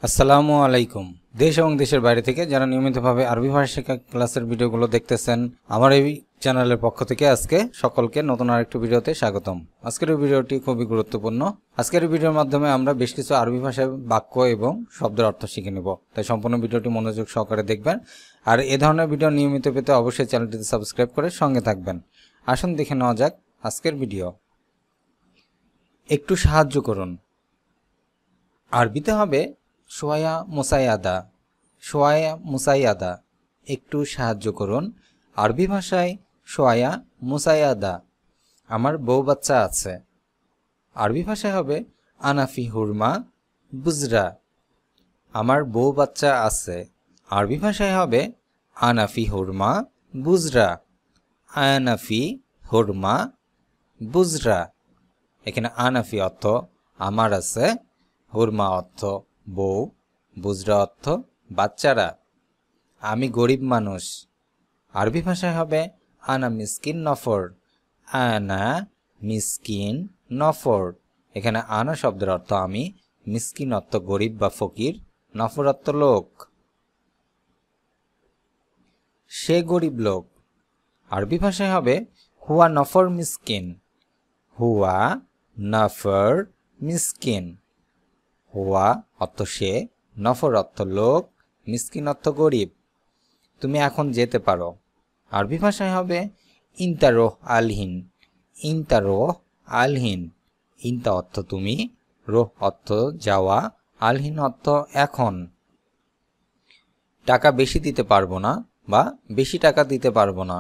আসসালামু আলাইকুম। দেশ এবং দেশের বাইরে থেকে যারা নিয়মিতভাবে আরবি ভাষা শেখা ক্লাসের ভিডিওগুলো দেখতেছেন, আমার এই চ্যানেলের পক্ষ থেকে আজকে সকলকে নতুন আরেকটি ভিডিওতে স্বাগতম। আজকের এই ভিডিওটি খুবই গুরুত্বপূর্ণ। আজকের এই ভিডিওর মাধ্যমে আমরা বেশ কিছু আরবি ভাষায় বাক্য এবং শব্দের অর্থ শিখে নেব, তাই সম্পূর্ণ ভিডিওটি মনোযোগ সহকারে দেখবেন। আর এ ধরনের ভিডিও নিয়মিত পেতে অবশ্যই চ্যানেলটিতে সাবস্ক্রাইব করে সঙ্গে থাকবেন। আসুন দেখে নেওয়া যাক আজকের ভিডিও। একটু সাহায্য করুন। আরবিতে হবে শোয়া মুসাইয়াদা। শোয়া মুসাইয়াদা, একটু সাহায্য করুন। আরবি ভাষায় শোয়া মুসাইয়াদা। আমার বউ বাচ্চা আছে। আরবি ভাষায় হবে আনাফি হুরমা বুজরা। আমার বউ বাচ্চা আছে। আরবি ভাষায় হবে আনাফি হুরমা বুজরা। আনাফি হুরমা বুজরা। এখানে আনাফি অর্থ আমার আছে, হুরমা অর্থ বউ, বুজরা অর্থ বাচ্চারা। আমি গরিব মানুষ। আরবি ভাষায় হবে আনা মিসকিন নফর। আনা মিসকিন নফর। এখানে আনা শব্দের অর্থ আমি, মিসকিন অর্থ গরিব বা ফকির, নফর অর্থ লোক। সে গরিব লোক। আরবি ভাষায় হবে হুয়া নফর মিসকিন। হুয়া নফর মিসকিন। হুয়া অর্থ সে, নফর অর্থ লোক, মিসকিন অর্থ গরিব। তুমি এখন যেতে পারো। আরবি ভাষায় হবে ইনতা রোহ আলহিন। ইনতা রোহ আলহিন। ইনতা অর্থ তুমি, রোহ অর্থ যাওয়া, আলহিন অর্থ এখন। টাকা বেশি দিতে পারবো না বা বেশি টাকা দিতে পারবো না।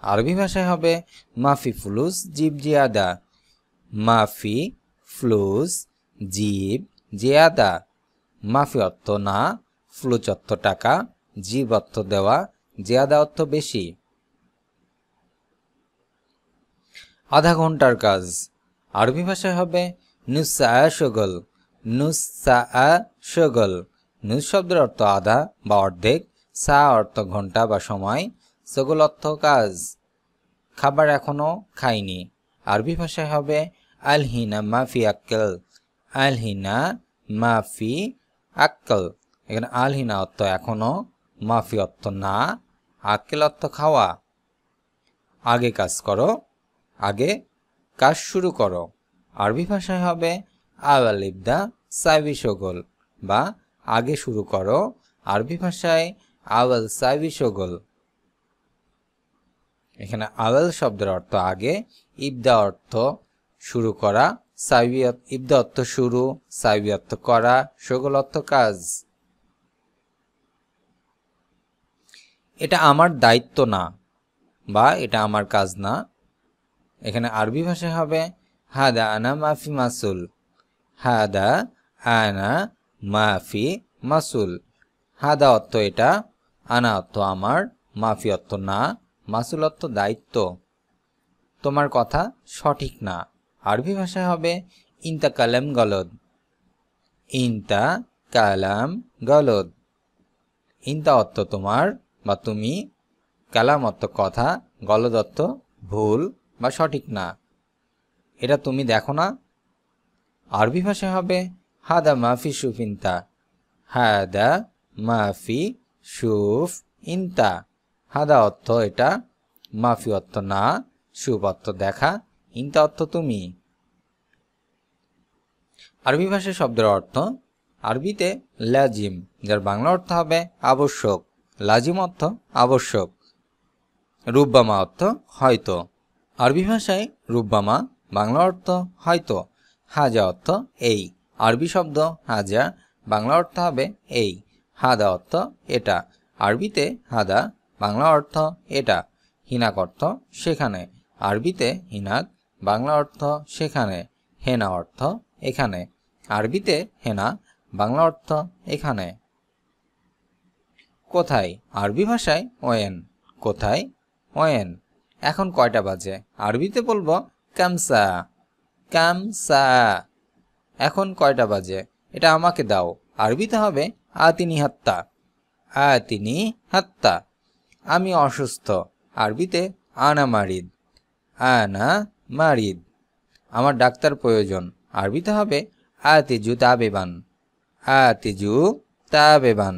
আরবি ভাষায় হবে মাফি ফুলুস জিব জিয়াদা। মাফি ফ্লুস জিব জিয়াদা। মাফি অর্থ না, ফ্লুস অর্থ টাকা, জিব অর্থ দেওয়া, জিয়াদা অর্থ বেশি। আধা ঘন্টার কাজ। আরবি ভাষায় হবে নুসা শগল। নুসা শগল। নুস শব্দের অর্থ আধা বা অর্ধেক, সা অর্থ ঘন্টা বা সময়, শগল অর্থ কাজ। খাবার এখনো খাইনি। আরবি ভাষায় হবে আলহিনা মাফি আক্কেল। আলহিনা মাফি আক্কেল। এখানে আলহিনা অর্থ এখনো, মাফি অর্থ না, আক্কেল অর্থ খাওয়া। আগে কাজ করো। আগে কাজ শুরু করো। আরবি ভাষায় হবে আওয়াল ইবদা সাইবি শগল বা আগে শুরু করো। আরবি ভাষায় আওয়াল সাইবি শগল। এখানে আওয়াল শব্দের অর্থ আগে, ইবদা অর্থ শুরু করা, সাইবি ইবদা অর্থ শুরু, সাইবি অর্থ করা, শগল অর্থ কাজ। এটা আমার দায়িত্ব না বা এটা আমার কাজ না। এখানে আরবি ভাষায় হবে হাদা আনা মাফি মাসুল। হাদা আনা মাফি মাসুল। হাদা অর্থ এটা, আনা অর্থ আমার, মাফি অর্থ না, মাসুল অর্থ দায়িত্ব। তোমার কথা সঠিক না। আরবি ভাষায় হবে ইনতা কালাম গলদ। ইনতা কালাম গলদ। ইনতা অর্থ তোমার বা তুমি, কালাম অর্থ কথা, গলদ অর্থ ভুল বা সঠিক না। এটা তুমি দেখো না। আরবি ভাষায় হবে হাদা মাফি সুফ ইনতা। হাদা মাফি সুফ ইনতা। হাদা অর্থ এটা, মাফি অর্থ না, সুফ অর্থ দেখা, ইনতা অর্থ তুমি। আরবি ভাষায় শব্দের অর্থ। আরবিতে লাজিম, যার বাংলা অর্থ হবে আবশ্যক। লাজিম অর্থ আবশ্যক। রুব্বামা অর্থ হয়তো। আরবি ভাষায় রুব্বামা, বাংলা অর্থ হয়তো। হাজা অর্থ এই। আরবি শব্দ হাজা, বাংলা অর্থ হবে এই। হাদা অর্থ এটা। আরবিতে হাদা, বাংলা অর্থ এটা। হিনাক অর্থ সেখানে। আরবিতে হিনাক, বাংলা অর্থ সেখানে। হেনা অর্থ এখানে। আরবিতে হেনা, বাংলা অর্থ এখানে। কোথায়। আরবি ভাষায় ওয়েন। কোথায়, ওয়েন। এখন কয়টা বাজে। আরবিতে বলবো কামসা। কামসা। এখন কয়টা বাজে, এটা আমাকে দাও। আরবিতে হবে আতিনি হাত্তা। আতিনি হাত্তা। আমি অসুস্থ। আরবিতে আনা মারিদ। আনা মারিদ। আমার ডাক্তার প্রয়োজন। আরবিতে হবে আতিজু তাবেবান। আতিজু তাবেবান।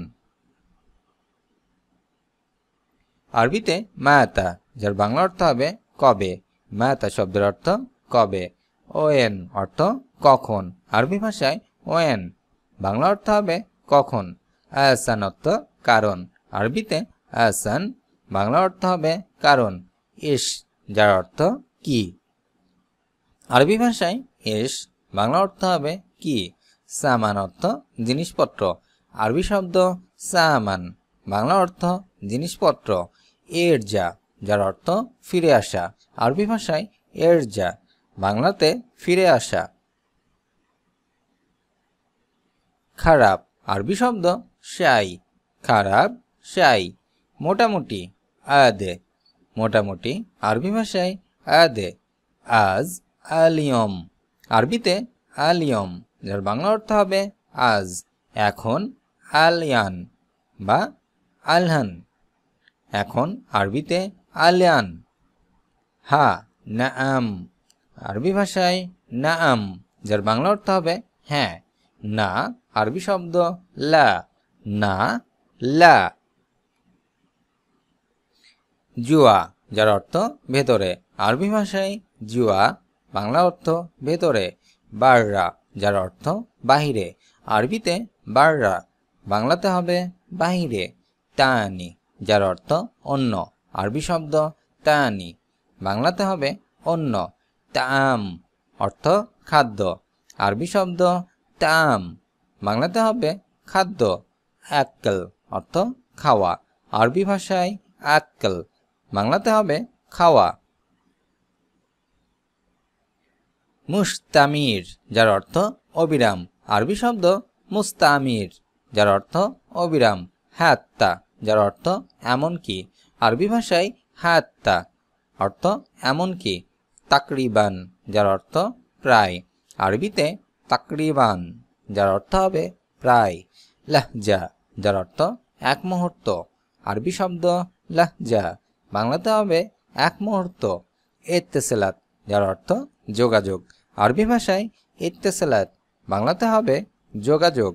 আরবিতে মাতা, যার বাংলা অর্থ হবে কবে। মাতা শব্দের অর্থ কবে। ওয়েন অর্থ কখন। আরবি ভাষায় ওয়েন বাংলা অর্থ হবে কখন। আহসান অর্থ কারণ। আরবিতে আহসান বাংলা অর্থ হবে কারণ। ইশ, যার অর্থ কি। আরবি ভাষায় ইশ বাংলা অর্থ হবে কি। সামান অর্থ জিনিসপত্র। আরবি শব্দ সামান বাংলা অর্থ জিনিসপত্র। এরজা, যার অর্থ ফিরে আসা। আরবি ভাষায় এরজা বাংলাতে ফিরে আসা। খারাপ, আরবি শব্দ শাই। খারাপ শাই। মোটামুটি আদে, মোটামুটি। আরবি ভাষায় আদে। আজ আলিয়ম, আরবিতে আলিয়ম, যার বাংলা অর্থ হবে আজ। এখন আলিয়ান বা আলহান, এখন আরবিতে আলিয়ান। হা নাআম, আরবি ভাষায় নাআম, যার বাংলা অর্থ হবে হ্যাঁ। না, আরবি শব্দ লা। না লা। জুয়া, যার অর্থ ভেতরে। আরবি ভাষায় জুয়া বাংলা অর্থ ভেতরে। বাররা, যার অর্থ বাহিরে। আরবিতে বাররা বাংলাতে হবে বাহিরে। তানি, যার অর্থ অন্য। আরবি শব্দ তানি বাংলাতে হবে অন্য। তাম অর্থ খাদ্য। আরবি শব্দ তাম বাংলাতে হবে খাদ্য। আক্কেল অর্থ খাওয়া। আরবি ভাষায় আক্কেল বাংলাতে হবে খাওয়া। মুস্তামির, যার অর্থ অবিরাম। আরবি শব্দ মুস্তামির, যার অর্থ অবিরাম। হাত্তা, যার অর্থ এমনকি। আরবি ভাষায় হাত্তা অর্থ এমনকি। তাকরিবান, যার অর্থ প্রায়। আরবিতে তাকরিবান, যার অর্থ হবে প্রায়। লাহজা, যার অর্থ এক মুহূর্ত। আরবি শব্দ লাহজা বাংলাতে হবে এক মুহূর্ত। ইত্তেসালাত, যার অর্থ যোগাযোগ। আরবি ভাষায় ইত্তেসালাত বাংলাতে হবে যোগাযোগ।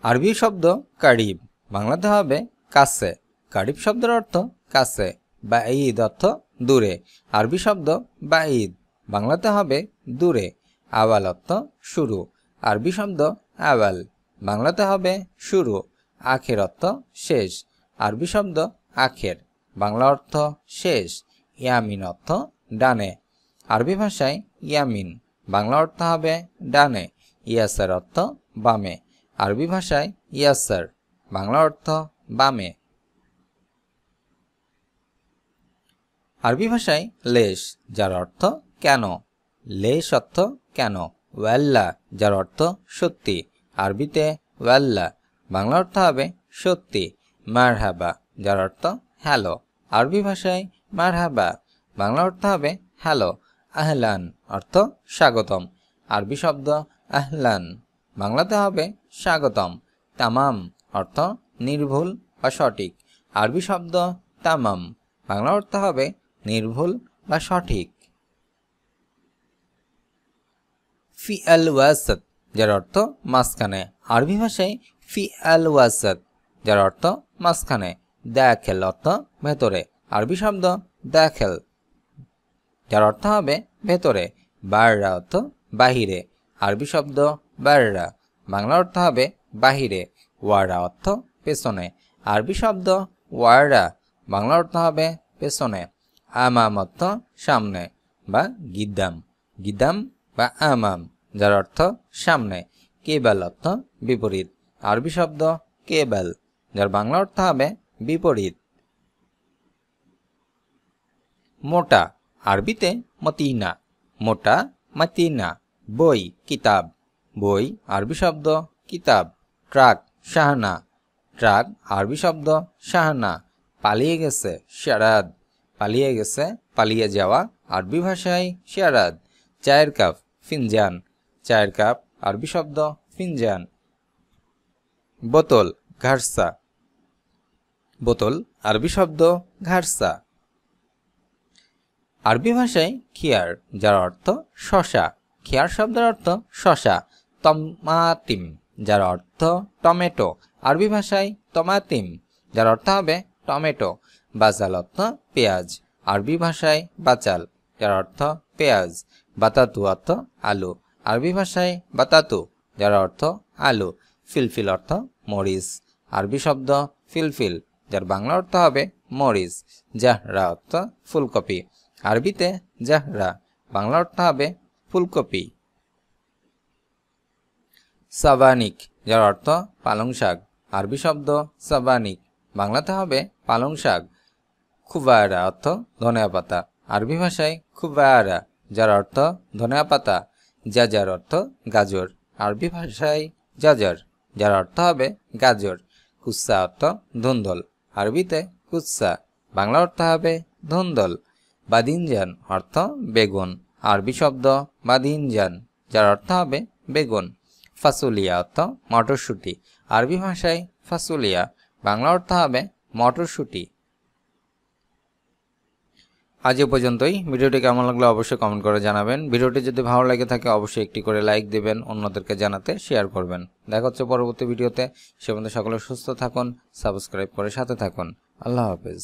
আরবি শব্দ কারিব বাংলাতে হবে কাছে। কারিব শব্দের অর্থ কাছে। বা ঈদ অর্থ দূরে। আরবি শব্দ বা ঈদ বাংলাতে হবে দূরে। আওয়াল অর্থ শুরু। আরবি শব্দ আওয়াল বাংলাতে হবে শুরু। আখের অর্থ শেষ। আরবি শব্দ আখের বাংলা অর্থ শেষ। ইয়ামিন অর্থ ডানে। আরবি ভাষায় ইয়ামিন বাংলা অর্থ হবে ডানে। ইয়াসার অর্থ বামে। আরবি ভাষায় ইয়াসার বাংলা অর্থ বামে। আরবি ভাষায় লেশ, যার অর্থ কেন। লেশ অর্থ কেন। ওয়াল্লা, যার অর্থ সত্যি। আরবিতে ওয়াল্লা বাংলা অর্থ হবে সত্যি। মারহাবা, যার অর্থ হ্যালো। আরবি ভাষায় মারহাবা বাংলা অর্থ হবে হ্যালো। আহলান অর্থ স্বাগতম। আরবি শব্দ আহলান বাংলাতে হবে স্বাগতম। তামাম অর্থ নির্ভুল বা সঠিক। আরবি শব্দ তামাম বাংলা অর্থ হবে নির্ভুল বা সঠিক। ফি আল ওয়াসাত, যার অর্থ মাঝখানে। আরবি ভাষায় ফি আল ওয়াসাত, যার অর্থ মাঝখানে। দাখেল অর্থ ভেতরে। আরবি শব্দ দাখেল যার অর্থ হবে ভেতরে। বাররা অর্থ বাহিরে। আরবি শব্দ বাররা বাংলা অর্থ হবে বাহিরে। ওয়ারা অর্থ পেছনে। আরবি শব্দ ওয়ারা বাংলা অর্থ হবে পেছনে। আমাম অর্থ সামনে বা গিদ্দাম। গিদ্দাম বা আমাম যার অর্থ সামনে। কেবাল অর্থ বিপরীত। আরবি শব্দ কেবাল যার বাংলা অর্থ হবে বিপরীত। মোটা, আরবিতে মতিনা। মোটা মতিনা। বই কিতাব। বই আরবি শব্দ কিতাব। ট্রাক শাহানা। ট্রাক আরবি শব্দ শাহানা। পালিয়ে গেছে শারাদ। পালিয়ে গেছে পালিয়ে যাওয়া আরবি ভাষায় শারাদ। চায়ের কাপ ফিনজান। চায়ের কাপ আরবি শব্দ ফিনজান। বোতল ঘারসা। বোতল আরবি শব্দ ঘারসা। আরবি ভাষায় খিয়ার যার অর্থ শশা। খিয়ার শব্দের অর্থ শশা। তমাতিম, যার অর্থ টমেটো। আরবি ভাষায় তমাতিম, যার অর্থ হবে টমেটো। বাচাল অর্থ পেঁয়াজ, আরবি ভাষায় বাচাল, যার অর্থ পেঁয়াজ। বাতাতু অর্থ আলু, আরবি ভাষায় বাতাতু, যার অর্থ আলু। ফিলফিল অর্থ মরিচ, আরবি শব্দ ফিলফিল, যার বাংলা অর্থ হবে মরিচ। জাহরা অর্থ ফুলকপি, আরবিতে জাহরা, বাংলা অর্থ হবে ফুলকপি। সাবানিক, যার অর্থ পালং শাক, আরবি শব্দ সাবানিক, বাংলাতে হবে পালং শাক। খুবারা অর্থ ধনিয়া পাতা, আরবি ভাষায় খুবারা, যার অর্থ ধনিয়া পাতা। জাজার অর্থ গাজর, আরবি ভাষায় জাজার, যার অর্থ হবে গাজর। কুৎসা অর্থ ধুন্দল, আরবিতে কুৎসা, বাংলা অর্থ হবে ধুন্দল। বাদিনজান অর্থ বেগুন, আরবি শব্দ বাদিনজান, যার অর্থ হবে বেগুন। ফাসুলিয়া অর্থ মটরশুঁটি, আরবি ভাষায় ফাসুলিয়া, বাংলা অর্থ হবে মটরশুঁটি। আজ এ পর্যন্তই। ভিডিওটি কেমন লাগলো অবশ্যই কমেন্ট করে জানাবেন। ভিডিওটি যদি ভালো লাগে থাকে অবশ্যই একটি করে লাইক দিবেন, অন্যদেরকে জানাতে শেয়ার করবেন। দেখা হচ্ছে পরবর্তী ভিডিওতে। সে পর্যন্ত সকলে সুস্থ থাকুন, সাবস্ক্রাইব করে সাথে থাকুন। আল্লাহ হাফেজ।